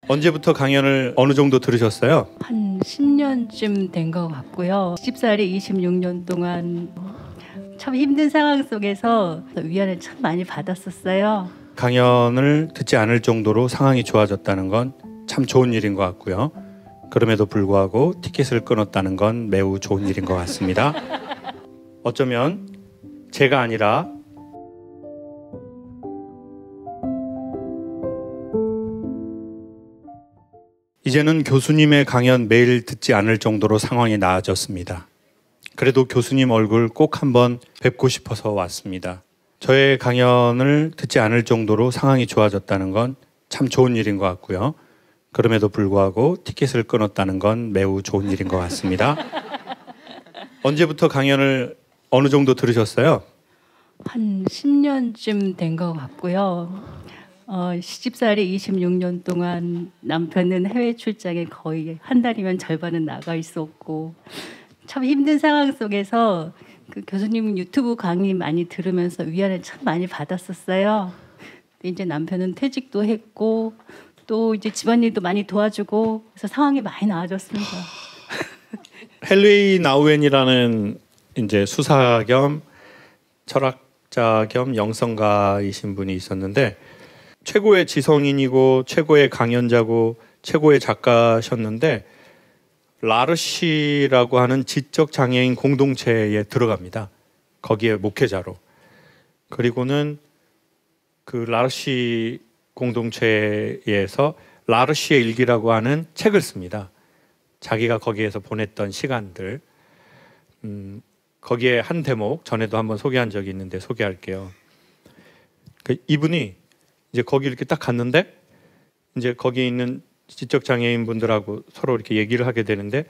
언제부터 강연을 어느 정도 들으셨어요? 한 10년쯤 된 것 같고요. 10살이 26년 동안 참 힘든 상황 속에서 위안을 참 많이 받았었어요. 강연을 듣지 않을 정도로 상황이 좋아졌다는 건 참 좋은 일인 것 같고요. 그럼에도 불구하고 티켓을 끊었다는 건 매우 좋은 일인 것 같습니다. 어쩌면 제가 아니라 이제는 교수님의 강연 매일 듣지 않을 정도로 상황이 나아졌습니다. 그래도 교수님 얼굴 꼭 한번 뵙고 싶어서 왔습니다. 저의 강연을 듣지 않을 정도로 상황이 좋아졌다는 건 참 좋은 일인 것 같고요. 그럼에도 불구하고 티켓을 끊었다는 건 매우 좋은 일인 것 같습니다. 언제부터 강연을 어느 정도 들으셨어요? 한 10년쯤 된 것 같고요. 시집살이 26년 동안 남편은 해외 출장에 거의 한 달이면 절반은 나가 있었고 참 힘든 상황 속에서 그 교수님 유튜브 강의 많이 들으면서 위안을 참 많이 받았었어요. 이제 남편은 퇴직도 했고 또 이제 집안일도 많이 도와주고 그래서 상황이 많이 나아졌습니다. 헨리 나우엔이라는 이제 수사 겸 철학자 겸 영성가이신 분이 있었는데 최고의 지성인이고 최고의 강연자고 최고의 작가셨는데 라르시라고 하는 지적 장애인 공동체에 들어갑니다. 거기에 목회자로. 그리고는 그 라르시 공동체에서 라르시의 일기라고 하는 책을 씁니다. 자기가 거기에서 보냈던 시간들. 거기에 한 대목 전에도 한번 소개한 적이 있는데 소개할게요. 이분이 이제 거기 이렇게 딱 갔는데 이제 거기 있는 지적 장애인 분들하고 서로 이렇게 얘기를 하게 되는데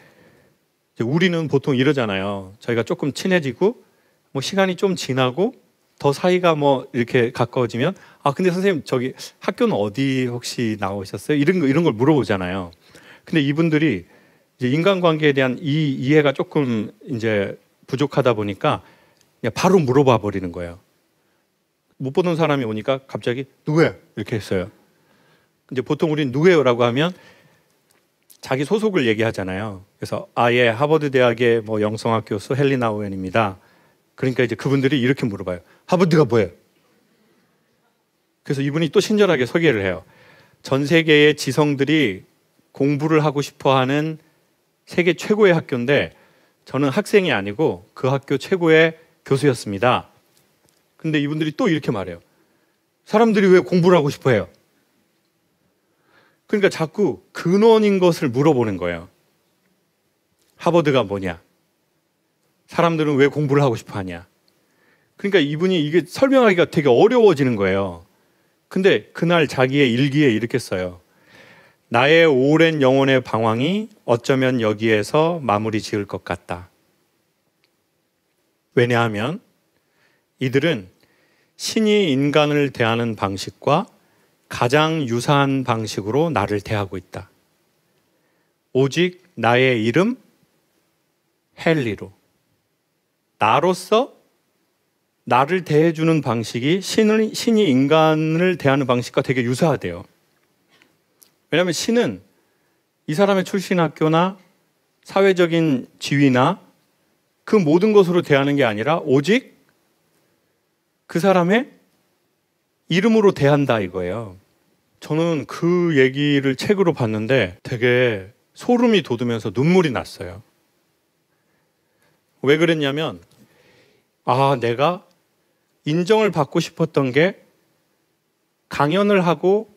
이제 우리는 보통 이러잖아요. 저희가 조금 친해지고 뭐 시간이 좀 지나고 더 사이가 뭐 이렇게 가까워지면 아 근데 선생님 저기 학교는 어디 혹시 나오셨어요? 이런 걸 물어보잖아요. 근데 이분들이 이제 인간관계에 대한 이 이해가 조금 이제 부족하다 보니까 그냥 바로 물어봐 버리는 거예요. 못 보던 사람이 오니까 갑자기 누구야? 이렇게 했어요. 이제 보통 우리는 누구예요라고 하면 자기 소속을 얘기하잖아요. 그래서 예 하버드 대학의 뭐 영성학 교수 헨리 나우엔입니다. 그러니까 이제 그분들이 이렇게 물어봐요. 하버드가 뭐예요? 그래서 이분이 또 친절하게 소개를 해요. 전 세계의 지성들이 공부를 하고 싶어하는 세계 최고의 학교인데 저는 학생이 아니고 그 학교 최고의 교수였습니다. 근데 이분들이 또 이렇게 말해요. 사람들이 왜 공부를 하고 싶어해요? 그러니까 자꾸 근원인 것을 물어보는 거예요. 하버드가 뭐냐? 사람들은 왜 공부를 하고 싶어 하냐? 그러니까 이분이 이게 설명하기가 되게 어려워지는 거예요. 근데 그날 자기의 일기에 이렇게 써요. 나의 오랜 영혼의 방황이 어쩌면 여기에서 마무리 지을 것 같다. 왜냐하면 이들은 신이 인간을 대하는 방식과 가장 유사한 방식으로 나를 대하고 있다. 오직 나의 이름 헨리로. 나로서 나를 대해주는 방식이 신이 인간을 대하는 방식과 되게 유사하대요. 왜냐하면 신은 이 사람의 출신 학교나 사회적인 지위나 그 모든 것으로 대하는 게 아니라 오직 그 사람의 이름으로 대한다 이거예요. 저는 그 얘기를 책으로 봤는데 되게 소름이 돋으면서 눈물이 났어요. 왜 그랬냐면 내가 인정을 받고 싶었던 게 강연을 하고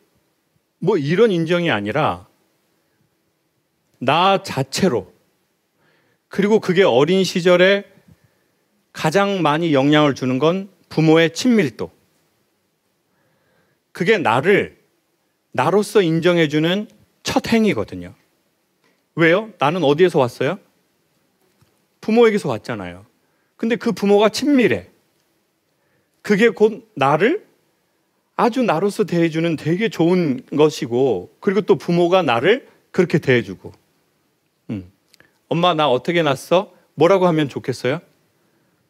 뭐 이런 인정이 아니라 나 자체로 그리고 그게 어린 시절에 가장 많이 영향을 주는 건 부모의 친밀도. 그게 나를 나로서 인정해주는 첫 행위거든요. 왜요? 나는 어디에서 왔어요? 부모에게서 왔잖아요. 근데 그 부모가 친밀해. 그게 곧 나를 아주 나로서 대해주는 되게 좋은 것이고 그리고 또 부모가 나를 그렇게 대해주고 엄마 나 어떻게 낳았어? 뭐라고 하면 좋겠어요?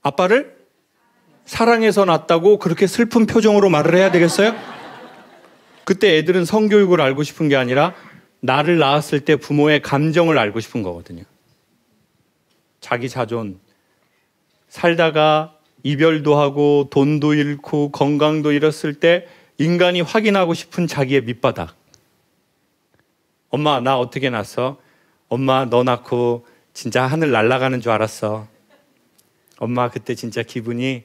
아빠를 사랑해서 낳았다고 그렇게 슬픈 표정으로 말을 해야 되겠어요? 그때 애들은 성교육을 알고 싶은 게 아니라 나를 낳았을 때 부모의 감정을 알고 싶은 거거든요. 자기 자존, 살다가 이별도 하고 돈도 잃고 건강도 잃었을 때 인간이 확인하고 싶은 자기의 밑바닥. 엄마, 나 어떻게 낳았어? 엄마, 너 낳고 진짜 하늘 날아가는 줄 알았어. 엄마, 그때 진짜 기분이.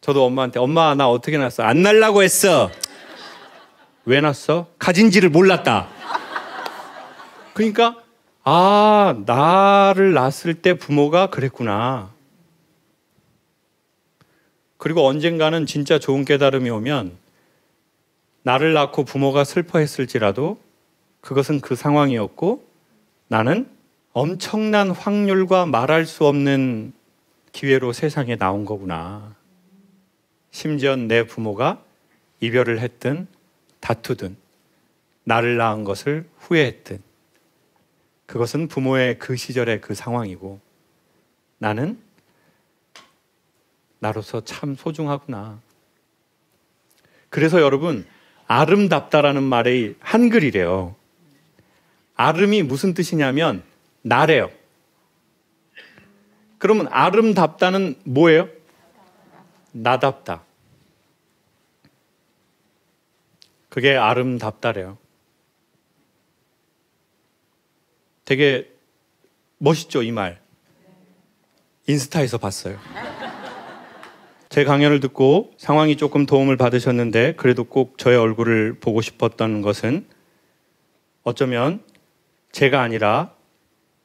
저도 엄마한테, 엄마, 나 어떻게 낳았어? 안 날라고 했어. 왜 낳았어? 가진지를 몰랐다. 그러니까 아, 나를 낳았을 때 부모가 그랬구나. 그리고 언젠가는 진짜 좋은 깨달음이 오면 나를 낳고 부모가 슬퍼했을지라도 그것은 그 상황이었고 나는 엄청난 확률과 말할 수 없는 기회로 세상에 나온 거구나. 심지어 내 부모가 이별을 했든 다투든 나를 낳은 것을 후회했든 그것은 부모의 그 시절의 그 상황이고 나는 나로서 참 소중하구나. 그래서 여러분, 아름답다라는 말이 한글이래요. 아름이 무슨 뜻이냐면 나래요. 그러면 아름답다는 뭐예요? 나답다. 그게 아름답다래요. 되게 멋있죠, 이 말. 인스타에서 봤어요. 제 강연을 듣고 상황이 조금 도움을 받으셨는데 그래도 꼭 저의 얼굴을 보고 싶었던 것은 어쩌면 제가 아니라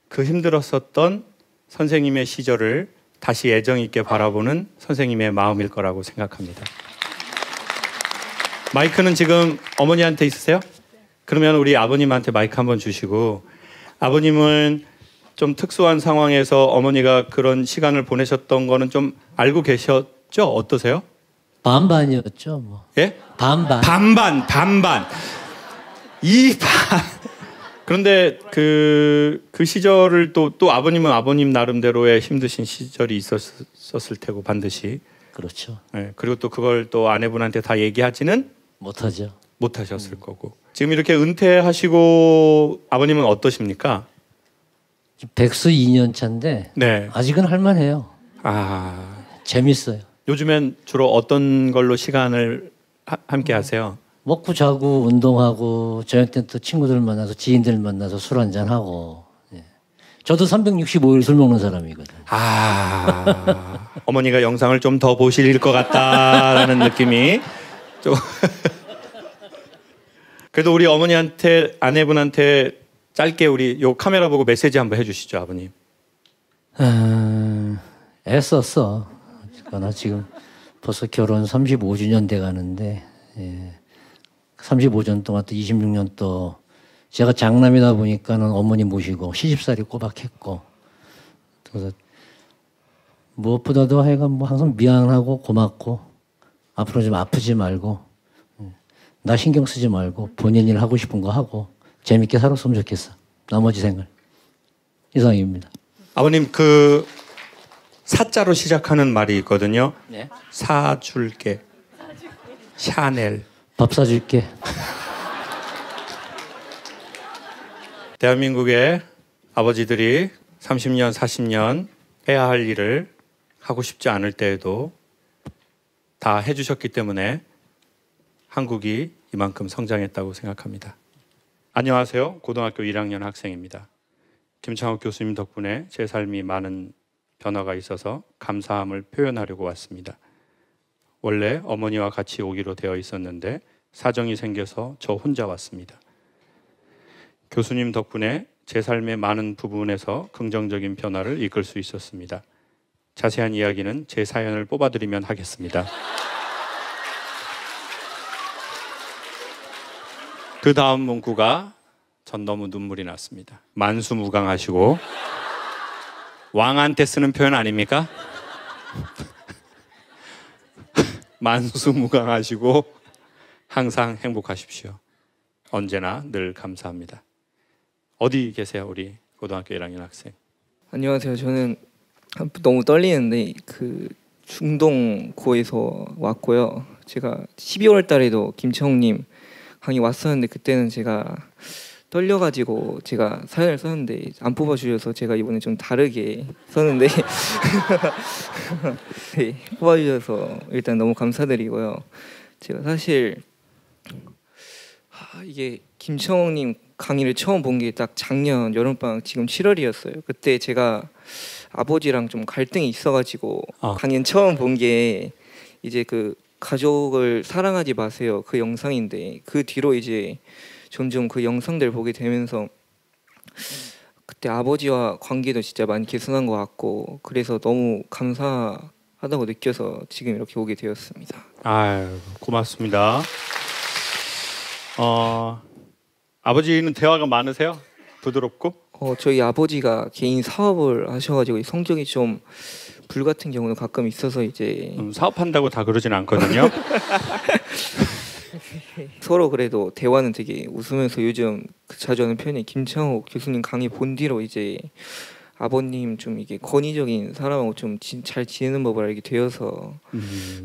그 힘들었었던 선생님의 시절을 다시 애정 있게 바라보는 선생님의 마음일 거라고 생각합니다. 마이크는 지금 어머니한테 있으세요? 그러면 우리 아버님한테 마이크 한번 주시고, 아버님은 좀 특수한 상황에서 어머니가 그런 시간을 보내셨던 거는 좀 알고 계셨죠? 어떠세요? 반반이었죠, 뭐. 예? 반반. 반반. 그런데 그 시절을 또 아버님은 아버님 나름대로의 힘드신 시절이 있었을 테고 반드시. 그렇죠. 예, 그리고 또 그걸 또 아내분한테 다 얘기하지는 못하죠. 못하셨을 거고. 지금 이렇게 은퇴하시고 아버님은 어떠십니까? 백수 2년 차인데 네. 아직은 할만해요. 아, 재밌어요. 요즘엔 주로 어떤 걸로 시간을 함께 하세요? 먹고 자고 운동하고 저녁 때 또 친구들 만나서 지인들 만나서 술 한잔 하고. 예. 저도 365일 술 먹는 사람이거든요. 아, 어머니가 영상을 좀 더 보실 것 같다라는 느낌이 좀. 그래도 우리 어머니한테, 아내분한테 짧게 우리 요 카메라 보고 메시지 한번 해주시죠, 아버님. 애썼어. 나 지금 벌써 결혼 35주년 돼 가는데, 예. 35년 동안 또 26년 또 제가 장남이다 보니까는 어머니 모시고 시집살이 꼬박 했고, 그래서 무엇보다도 하여간 뭐 항상 미안하고 고맙고 앞으로 좀 아프지 말고 나 신경 쓰지 말고 본인 일 하고 싶은 거 하고 재밌게 살았으면 좋겠어. 나머지 생활. 이상입니다. 아버님, 그 사자로 시작하는 말이 있거든요. 네. 사줄게. 샤넬. 밥 사줄게. 대한민국의 아버지들이 30년, 40년 해야 할 일을 하고 싶지 않을 때에도 다 해주셨기 때문에 한국이 이만큼 성장했다고 생각합니다. 안녕하세요. 고등학교 1학년 학생입니다. 김창욱 교수님 덕분에 제 삶이 많은 변화가 있어서 감사함을 표현하려고 왔습니다. 원래 어머니와 같이 오기로 되어 있었는데 사정이 생겨서 저 혼자 왔습니다. 교수님 덕분에 제 삶의 많은 부분에서 긍정적인 변화를 이끌 수 있었습니다. 자세한 이야기는 제 사연을 뽑아드리면 하겠습니다. 그 다음 문구가 전 너무 눈물이 났습니다. 만수무강하시고, 왕한테 쓰는 표현 아닙니까? 만수무강하시고 항상 행복하십시오. 언제나 늘 감사합니다. 어디 계세요, 우리 고등학교 1학년 학생? 안녕하세요. 저는 너무 떨리는데 그 중동고에서 왔고요. 제가 12월 달에도 김채홍님 강의 왔었는데 그때는 제가 떨려가지고 제가 사연을 썼는데 안 뽑아주셔서 제가 이번에 좀 다르게 썼는데 네, 뽑아주셔서 일단 너무 감사드리고요. 제가 사실 이게 김청옥님 강의를 처음 본 게 딱 작년 여름방학 지금 7월이었어요. 그때 제가 아버지랑 좀 갈등이 있어가지고 강연 처음 본 게 이제 그 가족을 사랑하지 마세요 그 영상인데 그 뒤로 이제 점점 그 영상들 보게 되면서 그때 아버지와 관계도 진짜 많이 개선한 것 같고 그래서 너무 감사하다고 느껴서 지금 이렇게 오게 되었습니다. 아유, 고맙습니다. 아버지는 대화가 많으세요? 부드럽고? 저희 아버지가 개인 사업을 하셔가지고 성격이 좀 불같은 경우는 가끔 있어서 이제 사업한다고 다 그러진 않거든요. 서로 그래도 대화는 되게 웃으면서 요즘 자주 하는 편이 김창옥 교수님 강의 본 뒤로 이제 아버님 좀 이게 권위적인 사람하고 좀 잘 지내는 법을 알게 되어서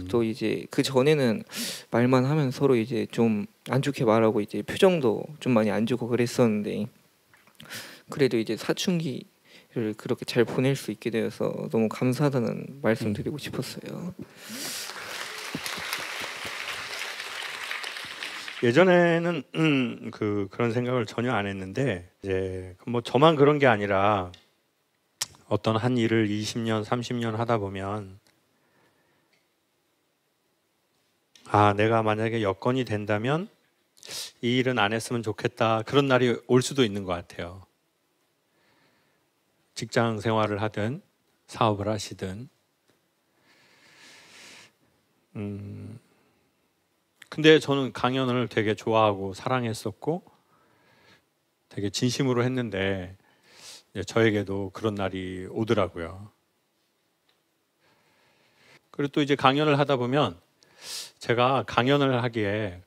또 이제 그 전에는 말만 하면 서로 이제 좀 안 좋게 말하고 이제 표정도 좀 많이 안 좋고 그랬었는데 그래도 이제 사춘기를 그렇게 잘 보낼 수 있게 되어서 너무 감사하다는 말씀 드리고 싶었어요. 예전에는 그런 생각을 전혀 안 했는데 이제 뭐 저만 그런 게 아니라 어떤 한 일을 20년, 30년 하다 보면 내가 만약에 여건이 된다면 이 일은 안 했으면 좋겠다 그런 날이 올 수도 있는 것 같아요. 직장 생활을 하든 사업을 하시든 근데 저는 강연을 되게 좋아하고 사랑했었고 되게 진심으로 했는데 저에게도 그런 날이 오더라고요. 그리고 또 이제 강연을 하다 보면 제가 강연을 하기에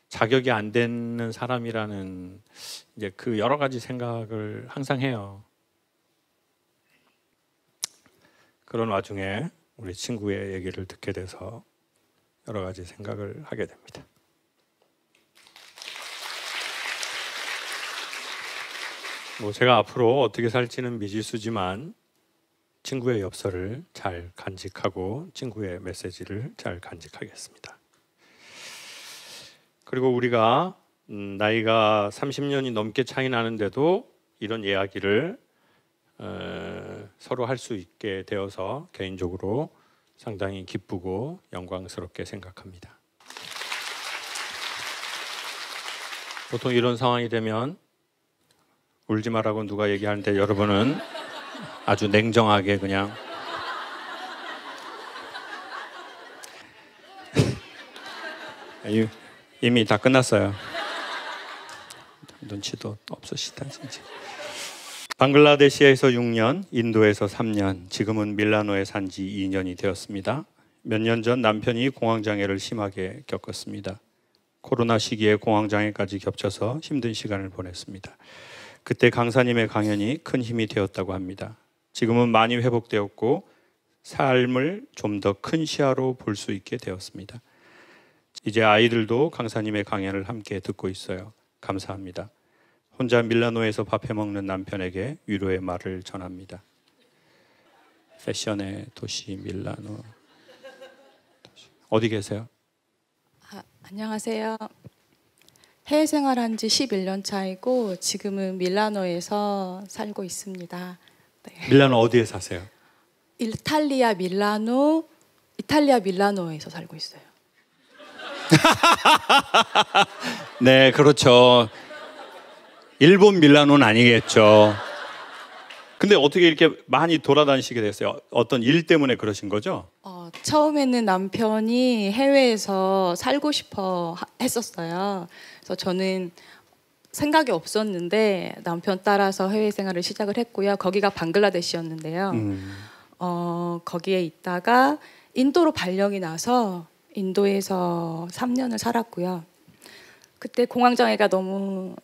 자격이 안 되는 사람이라는 이제 그 여러 가지 생각을 항상 해요. 그런 와중에 우리 친구의 얘기를 듣게 돼서 여러 가지 생각을 하게 됩니다. 뭐 제가 앞으로 어떻게 살지는 미지수지만 친구의 엽서를 잘 간직하고 친구의 메시지를 잘 간직하겠습니다. 그리고 우리가 나이가 30년이 넘게 차이 나는데도 이런 이야기를 서로 할 수 있게 되어서 개인적으로 상당히 기쁘고 영광스럽게 생각합니다. 보통 이런 상황이 되면 울지 말라고 누가 얘기하는데 여러분은 아주 냉정하게 그냥 이미 다 끝났어요. 눈치도 없으시다 진짜. 방글라데시에서 6년, 인도에서 3년, 지금은 밀라노에 산 지 2년이 되었습니다. 몇 년 전 남편이 공황장애를 심하게 겪었습니다. 코로나 시기에 공황장애까지 겹쳐서 힘든 시간을 보냈습니다. 그때 강사님의 강연이 큰 힘이 되었다고 합니다. 지금은 많이 회복되었고 삶을 좀 더 큰 시야로 볼 수 있게 되었습니다. 이제 아이들도 강사님의 강연을 함께 듣고 있어요. 감사합니다. 혼자 밀라노에서 밥해 먹는 남편에게 위로의 말을 전합니다. 패션의 도시 밀라노. 어디 계세요? 안녕하세요. 해외 생활한 지 11년 차이고 지금은 밀라노에서 살고 있습니다. 네. 밀라노 어디에 사세요? 이탈리아 밀라노에서 살고 있어요. 네, 그렇죠. 일본 밀라노는 아니겠죠. 근데 어떻게 이렇게 많이 돌아다니시게 됐어요? 어떤 일 때문에 그러신 거죠? 처음에는 남편이 해외에서 살고 싶어 했었어요. 그래서 저는 생각이 없었는데 남편 따라서 해외 생활을 시작을 했고요. 거기가 방글라데시였는데요. 거기에 있다가 인도로 발령이 나서 인도에서 3년을 살았고요. 그때 공황장애가 너무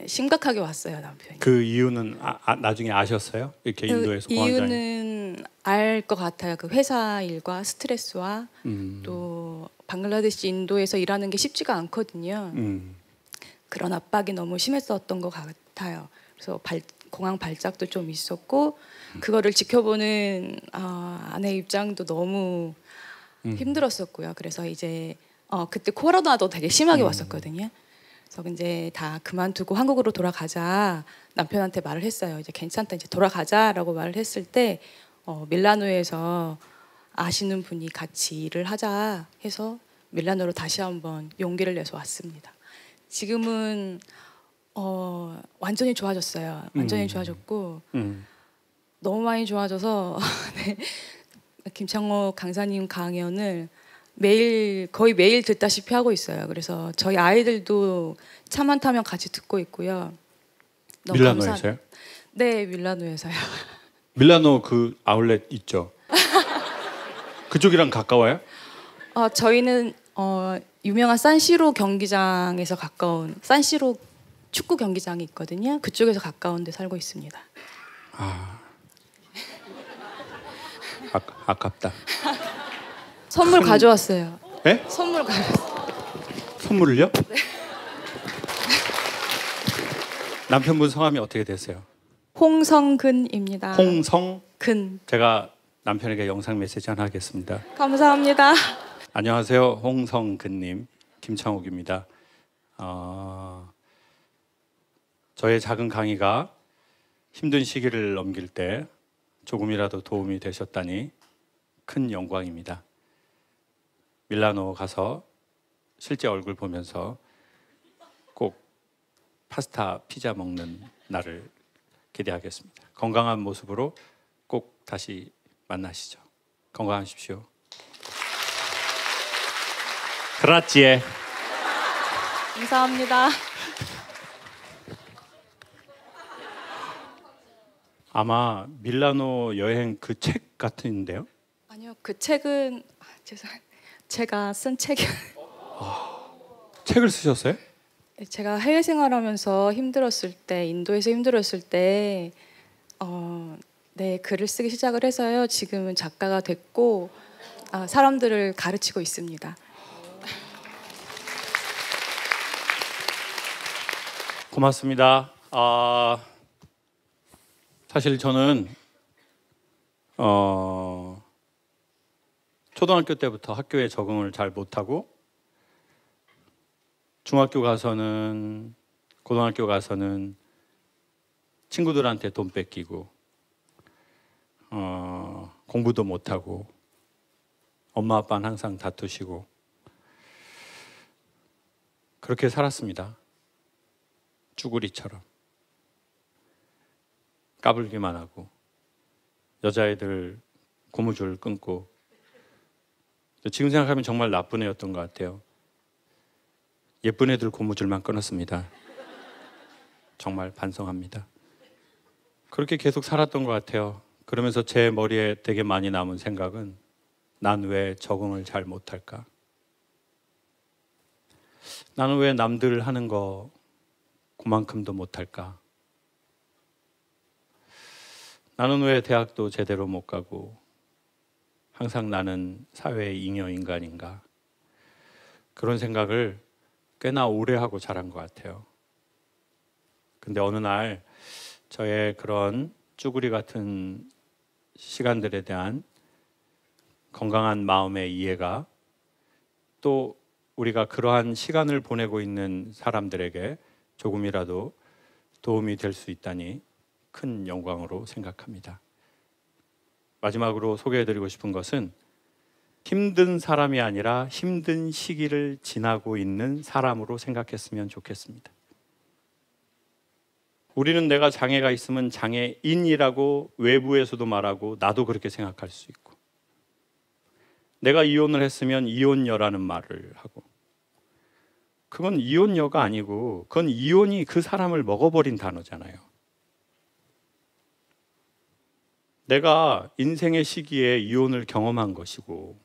심각하게 왔어요, 남편이. 그 이유는 나중에 아셨어요? 이렇게 인도에서 공황장애. 이유는 알 것 같아요. 그 회사 일과 스트레스와 또 방글라데시, 인도에서 일하는 게 쉽지가 않거든요. 그런 압박이 너무 심했었던 것 같아요. 그래서 공황 발작도 좀 있었고 그거를 지켜보는 아내 입장도 너무 힘들었었고요. 그래서 이제 그때 코로나도 되게 심하게 왔었거든요. 그래서 이제 다 그만두고 한국으로 돌아가자 남편한테 말을 했어요. 이제 괜찮다, 이제 돌아가자라고 말을 했을 때 밀라노에서 아시는 분이 같이 일을 하자 해서 밀라노로 다시 한번 용기를 내서 왔습니다. 지금은 완전히 좋아졌어요. 완전히 좋아졌고 너무 많이 좋아져서 네. 김창호 강사님 강연을 거의 매일 듣다시피 하고 있어요. 그래서 저희 아이들도 차만 타면 같이 듣고 있고요. 너무 밀라노에서요? 네, 밀라노에서요. 밀라노 그 아울렛 있죠? 그쪽이랑 가까워요? 저희는 유명한 산시로 경기장에서 가까운 산시로 축구 경기장이 있거든요. 그쪽에서 가까운 데 살고 있습니다. 아깝다. 선물 가져왔어요. 네? 선물 가져왔어요. 선물을요? 네. 남편분 성함이 어떻게 되세요? 홍성근입니다. 홍성근. 제가 남편에게 영상 메시지 하나 하겠습니다. 감사합니다. 안녕하세요, 홍성근님, 김창욱입니다. 저의 작은 강의가 힘든 시기를 넘길 때 조금이라도 도움이 되셨다니 큰 영광입니다. 밀라노 가서 실제 얼굴 보면서 꼭 파스타, 피자 먹는 날을 기대하겠습니다. 건강한 모습으로 꼭 다시 만나시죠. 건강하십시오. 그라치에. 감사합니다. 아마 밀라노 여행 그 책 같은데요? 아니요, 그 책은 제가 쓴 책이 책을 쓰셨어요? 제가 해외 생활하면서 힘들었을 때, 인도에서 힘들었을 때 네, 글을 쓰기 시작을 해서요. 지금은 작가가 됐고 사람들을 가르치고 있습니다. 고맙습니다. 사실 저는 초등학교 때부터 학교에 적응을 잘 못하고 중학교 가서는 고등학교 가서는 친구들한테 돈 뺏기고 공부도 못하고 엄마 아빠는 항상 다투시고 그렇게 살았습니다. 쭈구리처럼 까불기만 하고 여자애들 고무줄 끊고 지금 생각하면 정말 나쁜 애였던 것 같아요. 예쁜 애들 고무줄만 끊었습니다. 정말 반성합니다. 그렇게 계속 살았던 것 같아요. 그러면서 제 머리에 되게 많이 남은 생각은 난 왜 적응을 잘 못할까? 나는 왜 남들 하는 거 그만큼도 못할까? 나는 왜 대학도 제대로 못 가고 항상 나는 사회의 잉여 인간인가? 그런 생각을 꽤나 오래 하고 자란 것 같아요. 근데 어느 날 저의 그런 쭈구리 같은 시간들에 대한 건강한 마음의 이해가 또 우리가 그러한 시간을 보내고 있는 사람들에게 조금이라도 도움이 될 수 있다니 큰 영광으로 생각합니다. 마지막으로 소개해드리고 싶은 것은 힘든 사람이 아니라 힘든 시기를 지나고 있는 사람으로 생각했으면 좋겠습니다. 우리는 내가 장애가 있으면 장애인이라고 외부에서도 말하고 나도 그렇게 생각할 수 있고 내가 이혼을 했으면 이혼녀라는 말을 하고 그건 이혼녀가 아니고 그건 이혼이 그 사람을 먹어버린 단어잖아요. 내가 인생의 시기에 이혼을 경험한 것이고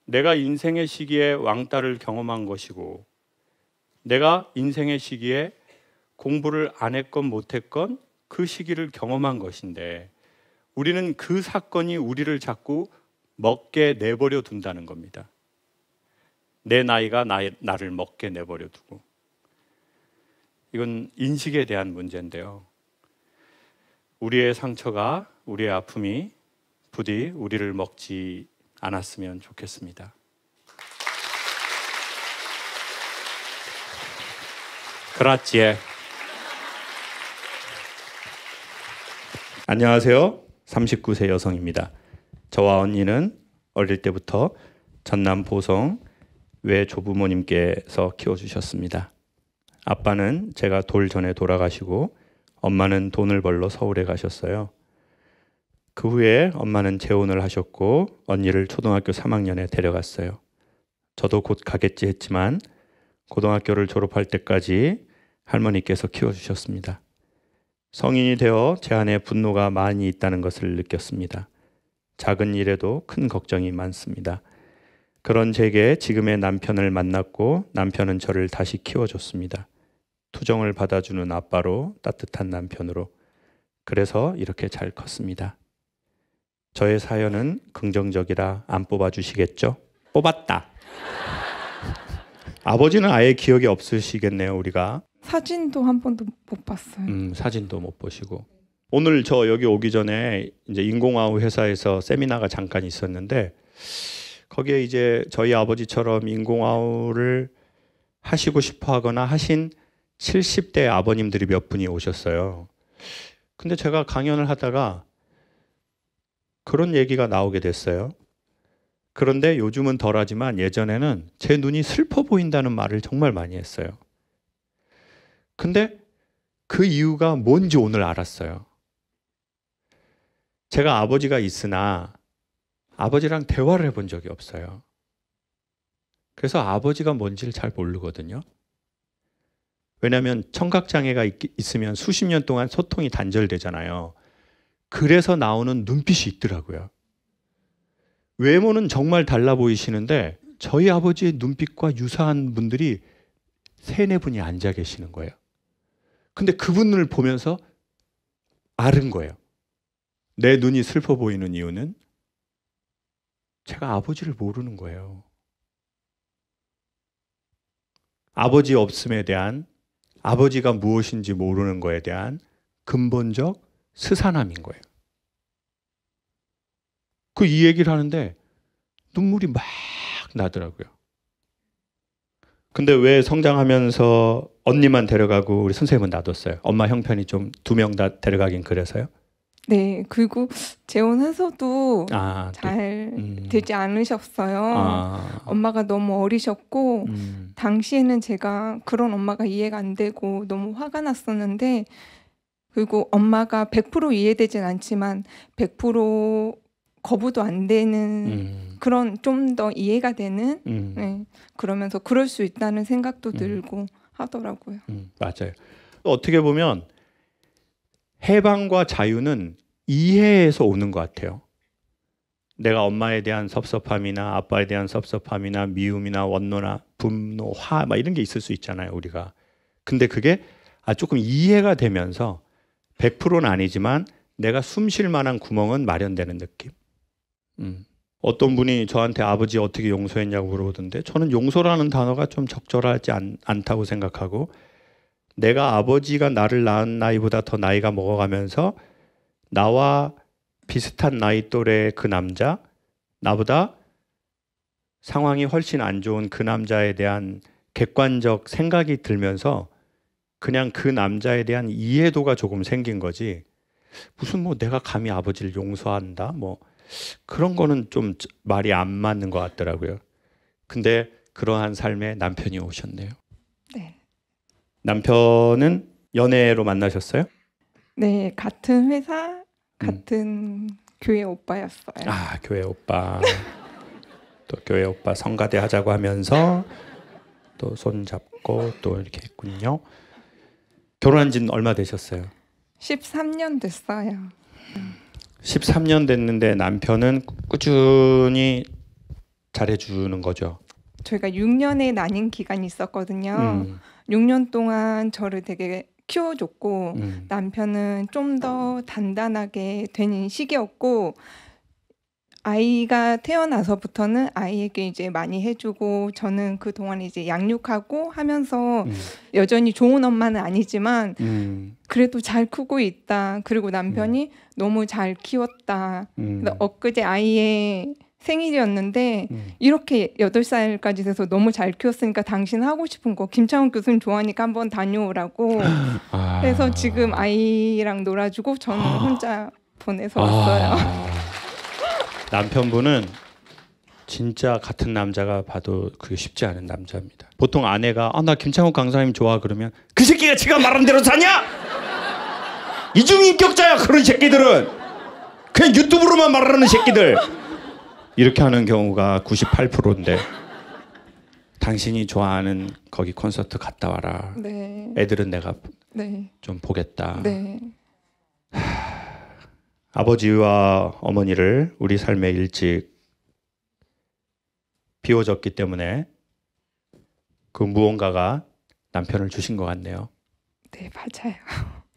내가 인생의 시기에 왕따를 경험한 것이고 내가 인생의 시기에 공부를 안 했건 못했건 그 시기를 경험한 것인데 우리는 그 사건이 우리를 자꾸 먹게 내버려 둔다는 겁니다. 내 나이가 나를 먹게 내버려 두고. 이건 인식에 대한 문제인데요. 우리의 상처가, 우리의 아픔이 부디 우리를 먹지 않았으면 좋겠습니다. 그라치에. 안녕하세요. 39세 여성입니다. 저와 언니는 어릴 때부터 전남 보성 외조부모님께서 키워주셨습니다. 아빠는 제가 돌 전에 돌아가시고 엄마는 돈을 벌러 서울에 가셨어요. 그 후에 엄마는 재혼을 하셨고 언니를 초등학교 3학년에 데려갔어요. 저도 곧 가겠지 했지만 고등학교를 졸업할 때까지 할머니께서 키워주셨습니다. 성인이 되어 제 안에 분노가 많이 있다는 것을 느꼈습니다. 작은 일에도 큰 걱정이 많습니다. 그런 제게 지금의 남편을 만났고 남편은 저를 다시 키워줬습니다. 투정을 받아주는 아빠로, 따뜻한 남편으로. 그래서 이렇게 잘 컸습니다. 저의 사연은 긍정적이라 안 뽑아주시겠죠? 뽑았다. 아버지는 아예 기억이 없으시겠네요, 우리가. 사진도 한 번도 못 봤어요. 사진도 못 보시고. 오늘 저 여기 오기 전에 이제 인공아우 회사에서 세미나가 잠깐 있었는데 거기에 이제 저희 아버지처럼 인공아우를 하시고 싶어 하거나 하신 70대 아버님들이 몇 분이 오셨어요. 근데 제가 강연을 하다가 그런 얘기가 나오게 됐어요. 그런데 요즘은 덜하지만 예전에는 제 눈이 슬퍼 보인다는 말을 정말 많이 했어요. 근데 그 이유가 뭔지 오늘 알았어요. 제가 아버지가 있으나 아버지랑 대화를 해본 적이 없어요. 그래서 아버지가 뭔지를 잘 모르거든요. 왜냐하면 청각장애가 있으면 수십 년 동안 소통이 단절되잖아요. 그래서 나오는 눈빛이 있더라고요. 외모는 정말 달라 보이시는데 저희 아버지의 눈빛과 유사한 분들이 3-4분이 앉아 계시는 거예요. 근데 그분을 보면서 알은 거예요. 내 눈이 슬퍼 보이는 이유는 제가 아버지를 모르는 거예요. 아버지 없음에 대한, 아버지가 무엇인지 모르는 거에 대한 근본적 스산함인 거예요. 이 얘기를 하는데 눈물이 막 나더라고요. 근데 왜 성장하면서 언니만 데려가고 우리 선생님은 놔뒀어요? 엄마 형편이 좀 2명 다 데려가긴 그래서요? 네, 그리고 재혼해서도 네. 잘 되지 않으셨어요. 엄마가 너무 어리셨고 당시에는 제가 그런 엄마가 이해가 안 되고 너무 화가 났었는데, 그리고 엄마가 100% 이해되진 않지만 100% 거부도 안 되는 그런 좀 더 이해가 되는 네, 그러면서 그럴 수 있다는 생각도 들고 하더라고요. 맞아요. 어떻게 보면 해방과 자유는 이해에서 오는 것 같아요. 내가 엄마에 대한 섭섭함이나 아빠에 대한 섭섭함이나 미움이나 원노나 분노, 화 막 이런 게 있을 수 있잖아요, 우리가. 근데 그게 조금 이해가 되면서 100%는 아니지만 내가 숨 쉴 만한 구멍은 마련되는 느낌. 어떤 분이 저한테 아버지 어떻게 용서했냐고 물어보던데 저는 용서라는 단어가 좀 적절하지 않다고 생각하고, 내가 아버지가 나를 낳은 나이보다 더 나이가 먹어가면서 나와 비슷한 나이 또래 그 남자, 나보다 상황이 훨씬 안 좋은 그 남자에 대한 객관적 생각이 들면서 그냥 그 남자에 대한 이해도가 조금 생긴 거지, 무슨 뭐 내가 감히 아버지를 용서한다 뭐 그런 거는 좀 말이 안 맞는 것 같더라고요. 근데 그러한 삶에 남편이 오셨네요. 네. 남편은 연애로 만나셨어요? 네, 같은 회사, 같은 교회 오빠였어요. 교회 오빠. 또 교회 오빠 성가대 하자고 하면서 또 손잡고 또 이렇게 했군요. 결혼한 지는 얼마 되셨어요? 13년 됐어요. 13년 됐는데 남편은 꾸준히 잘해주는 거죠? 저희가 6년의 난임 기간이 있었거든요. 6년 동안 저를 되게 키워줬고 남편은 좀 더 단단하게 되는 시기였고, 아이가 태어나서부터는 아이에게 이제 많이 해주고 저는 그 동안 이제 양육하고 하면서 여전히 좋은 엄마는 아니지만 그래도 잘 크고 있다. 그리고 남편이 너무 잘 키웠다. 그래서 엊그제 아이의 생일이었는데 이렇게 8살까지 돼서 너무 잘 키웠으니까 당신 하고 싶은 거 김창훈 교수님 좋아하니까 한번 다녀오라고 해서 지금 아이랑 놀아주고 저는 혼자 보내서 왔어요. 남편분은 진짜 같은 남자가 봐도 그게 쉽지 않은 남자입니다. 보통 아내가 나 김창욱 강사님 좋아 그러면 그 새끼가 지가 말한 대로 사냐? 이중인격자야 그런 새끼들은. 그냥 유튜브로만 말하는 새끼들. 이렇게 하는 경우가 98%인데 당신이 좋아하는 거기 콘서트 갔다 와라. 네. 애들은 내가 네. 좀 보겠다. 네. 아버지와 어머니를 우리 삶에 일찍 비워줬기 때문에 그 무언가가 남편을 주신 것 같네요. 네, 맞아요.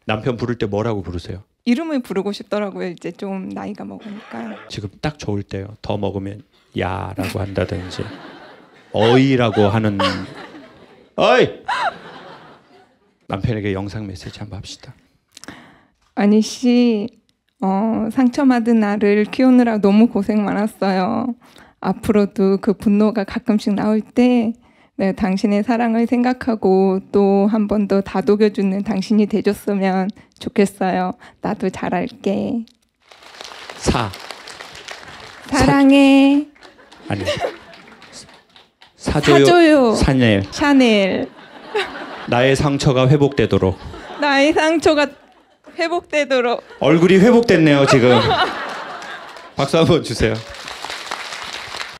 남편 부를 때 뭐라고 부르세요? 이름을 부르고 싶더라고요. 이제 좀 나이가 먹으니까. 지금 딱 좋을 때요. 더 먹으면 야라고 한다든지 어이라고 하는 어이! 남편에게 영상 메시지 한번 합시다. 아니 씨, 상처받은 나를 키우느라 너무 고생 많았어요. 앞으로도 그 분노가 가끔씩 나올 때 네, 당신의 사랑을 생각하고 또 한 번 더 다독여주는 당신이 돼줬으면 좋겠어요. 나도 잘할게. 사랑해. 아니 사줘요. 샤넬. 나의 상처가 회복되도록. 나의 상처가 회복되도록. 얼굴이 회복됐네요 지금. 박수 한번 주세요.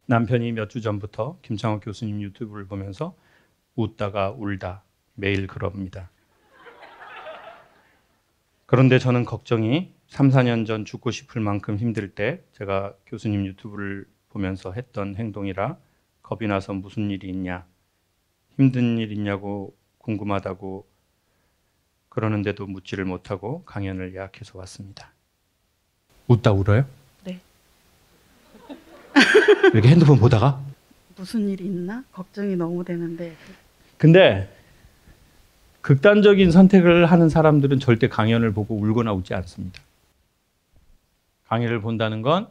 남편이 몇 주 전부터 김창욱 교수님 유튜브를 보면서 웃다가 울다 매일 그럽니다. 그런데 저는 걱정이 3, 4년 전 죽고 싶을 만큼 힘들 때 제가 교수님 유튜브를 보면서 했던 행동이라 겁이 나서 무슨 일이 있냐, 힘든 일 있냐고 궁금하다고 그러는데도 묻지를 못하고 강연을 예약해서 왔습니다. 웃다 울어요? 네. 이렇게 핸드폰 보다가? 무슨 일이 있나? 걱정이 너무 되는데. 근데 극단적인 선택을 하는 사람들은 절대 강연을 보고 울거나 웃지 않습니다. 강의를 본다는 건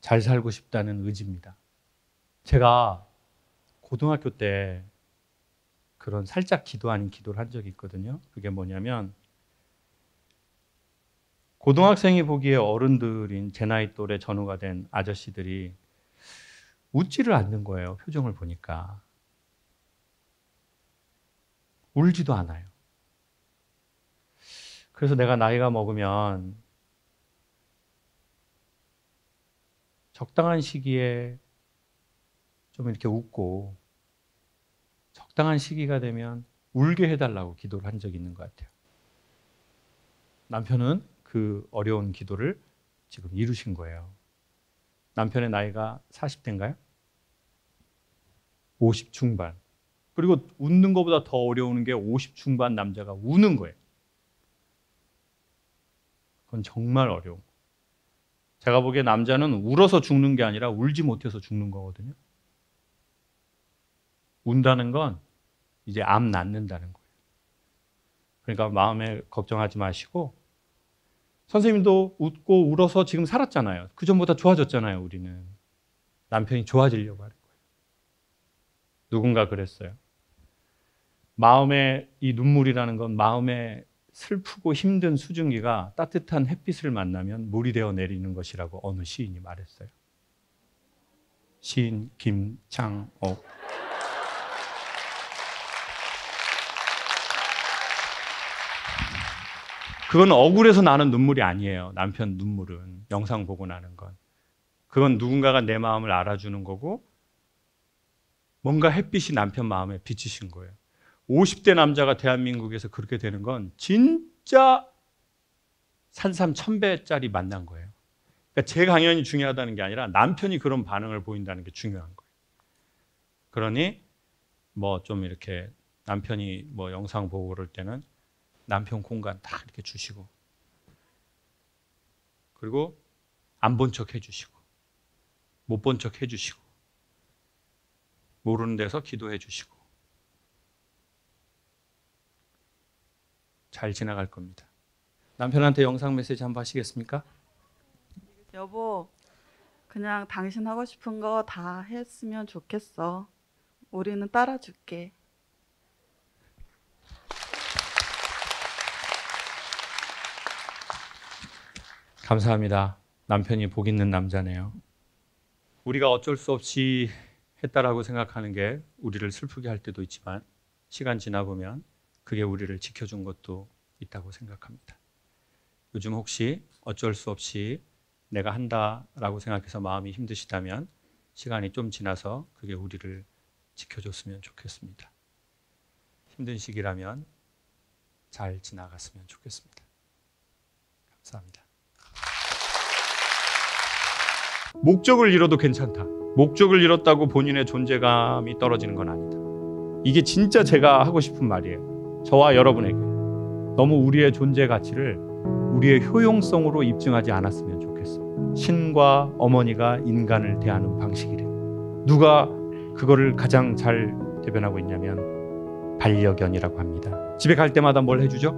잘 살고 싶다는 의지입니다. 제가 고등학교 때 그런 살짝 기도 아닌 기도를 한 적이 있거든요. 그게 뭐냐면 고등학생이 보기에 어른들인 제 나이 또래 전후가 된 아저씨들이 웃지를 않는 거예요. 표정을 보니까. 울지도 않아요. 그래서 내가 나이가 먹으면 적당한 시기에 좀 이렇게 웃고 적당한 시기가 되면 울게 해달라고 기도를 한 적이 있는 것 같아요. 남편은 그 어려운 기도를 지금 이루신 거예요. 남편의 나이가 40대인가요? 50 중반. 그리고 웃는 것보다 더 어려운 게 50 중반 남자가 우는 거예요. 그건 정말 어려운 거예요. 제가 보기에 남자는 울어서 죽는 게 아니라 울지 못해서 죽는 거거든요. 운다는 건 이제 암 낫는다는 거예요. 그러니까 마음에 걱정하지 마시고 선생님도 웃고 울어서 지금 살았잖아요. 그전보다 좋아졌잖아요. 우리는. 남편이 좋아지려고 하는 거예요. 누군가 그랬어요. 마음에 이 눈물이라는 건 마음에 슬프고 힘든 수증기가 따뜻한 햇빛을 만나면 물이 되어 내리는 것이라고 어느 시인이 말했어요. 시인 김창옥. 그건 억울해서 나는 눈물이 아니에요. 남편 눈물은. 영상 보고 나는 건. 그건 누군가가 내 마음을 알아주는 거고 뭔가 햇빛이 남편 마음에 비치신 거예요. 50대 남자가 대한민국에서 그렇게 되는 건 진짜 산삼 1000배짜리 만난 거예요. 그러니까 제 강연이 중요하다는 게 아니라 남편이 그런 반응을 보인다는 게 중요한 거예요. 그러니 뭐 좀 이렇게 남편이 뭐 영상 보고 그럴 때는 남편 공간 딱 이렇게 주시고 그리고 안 본 척 해주시고, 못 본 척 해주시고, 모르는 데서 기도해 주시고, 잘 지나갈 겁니다. 남편한테 영상 메시지 한번 하시겠습니까? 여보, 그냥 당신 하고 싶은 거 다 했으면 좋겠어. 우리는 따라줄게. 감사합니다. 남편이 복 있는 남자네요. 우리가 어쩔 수 없이 했다라고 생각하는 게 우리를 슬프게 할 때도 있지만 시간 지나 보면 그게 우리를 지켜준 것도 있다고 생각합니다. 요즘 혹시 어쩔 수 없이 내가 한다라고 생각해서 마음이 힘드시다면 시간이 좀 지나서 그게 우리를 지켜줬으면 좋겠습니다. 힘든 시기라면 잘 지나갔으면 좋겠습니다. 감사합니다. 목적을 잃어도 괜찮다. 목적을 잃었다고 본인의 존재감이 떨어지는 건 아니다. 이게 진짜 제가 하고 싶은 말이에요. 저와 여러분에게 너무 우리의 존재 가치를 우리의 효용성으로 입증하지 않았으면 좋겠어요. 신과 어머니가 인간을 대하는 방식이래요. 누가 그거를 가장 잘 대변하고 있냐면 반려견이라고 합니다. 집에 갈 때마다 뭘 해주죠?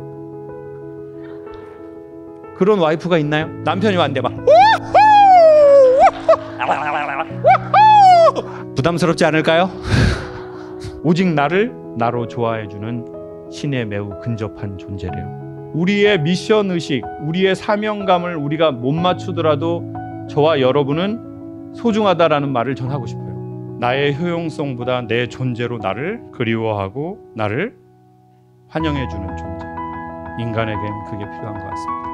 그런 와이프가 있나요? 남편이 왔는데 막 부담스럽지 않을까요? 오직 나를 나로 좋아해주는 신에 매우 근접한 존재래요. 우리의 미션 의식, 우리의 사명감을 우리가 못 맞추더라도 저와 여러분은 소중하다라는 말을 전하고 싶어요. 나의 효용성보다 내 존재로 나를 그리워하고 나를 환영해주는 존재. 인간에겐 그게 필요한 것 같습니다.